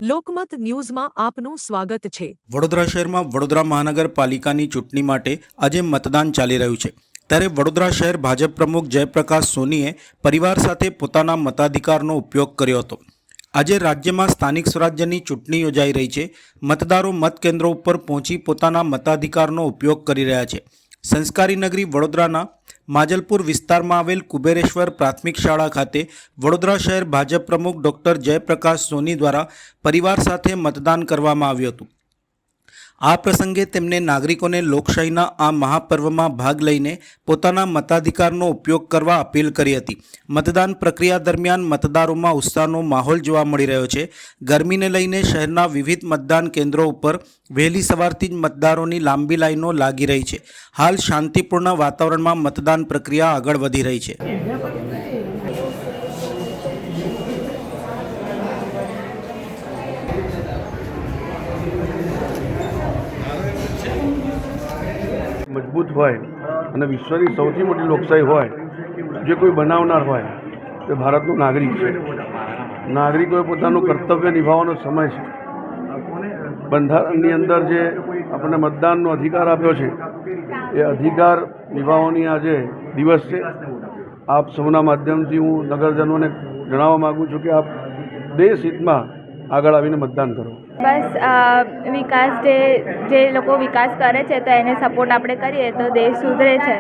લોકમત ન્યૂઝમાં આપનું સ્વાગત છે। વડોદરા શહેરમાં વડોદરા મહાનગરપાલિકાની ચૂંટણી માટે આજે મતદાન ચાલી રહ્યું છે। ત્યારે વડોદરા શહેર ભાજપ પ્રમુખ જયપ્રકાશ સોનીએ પરિવાર સાથે પોતાના મતાધિકારનો ઉપયોગ કર્યો હતો। આજે રાજ્યમાં સ્થાનિક સ્વરાજ્યની ચૂંટણી યોજાઈ રહી છે। મતદારો મતકેન્દ્રો ઉપર પહોંચી પોતાના મતાધિકારનો ઉપયોગ કરી રહ્યા છે। સંસ્કારી નગરી વડોદરાના માજલપુર વિસ્તારમાં આવેલ કુબેરેશ્વર પ્રાથમિક શાળા ખાતે વડોદરા શહેર ભાજપ પ્રમુખ ડૉક્ટર જયપ્રકાશ સોની દ્વારા પરિવાર સાથે મતદાન કરવામાં આવ્યું હતું। આ પ્રસંગે તેમણે નાગરિકોને લોકશાહીના આ મહાપર્વમાં ભાગ લઈને પોતાના મતાધિકારનો ઉપયોગ કરવા અપીલ કરી હતી। મતદાન પ્રક્રિયા દરમિયાન મતદારોમાં ઉત્સાહનો માહોલ જોવા મળી રહ્યો છે। ગરમીને લઈને શહેરના વિવિધ મતદાન કેન્દ્રો ઉપર વહેલી સવારથી જ મતદારોની લાંબી લાઈનો લાગી રહી છે। હાલ શાંતિપૂર્ણ વાતાવરણમાં મતદાન પ્રક્રિયા આગળ વધી રહી છે। મજબૂત હોય અને વિશ્વની સૌથી મોટી લોકશાહી હોય, જે કોઈ બનાવનાર હોય તે ભારતનો નાગરિક છે। નાગરિકોએ પોતાનું કર્તવ્ય નિભાવવાનો સમય છે। બંધારણની અંદર જે આપણને મતદાનનો અધિકાર આપ્યો છે એ અધિકાર નિભાવવાની આજે દિવસ છે। આપ સૌના માધ્યમથી હું નગરજનોને જણાવવા માગું છું કે આપ દેશ હિતમાં આગળ આવીને મતદાન કરો। બસ વિકાસ જે લોકો વિકાસ કરે છે તો એને સપોર્ટ આપણે કરીએ તો દેશ સુધરે છે।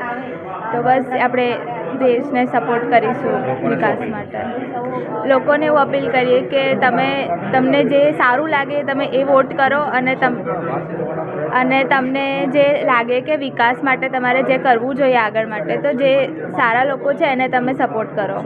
તો બસ આપણે દેશને સપોર્ટ કરીશું વિકાસ માટે। લોકોને એવું અપીલ કરીએ કે તમને જે સારું લાગે તમે એ વોટ કરો અને તમને જે લાગે કે વિકાસ માટે તમારે જે કરવું જોઈએ આગળ માટે તો જે સારા લોકો છે એને તમે સપોર્ટ કરો।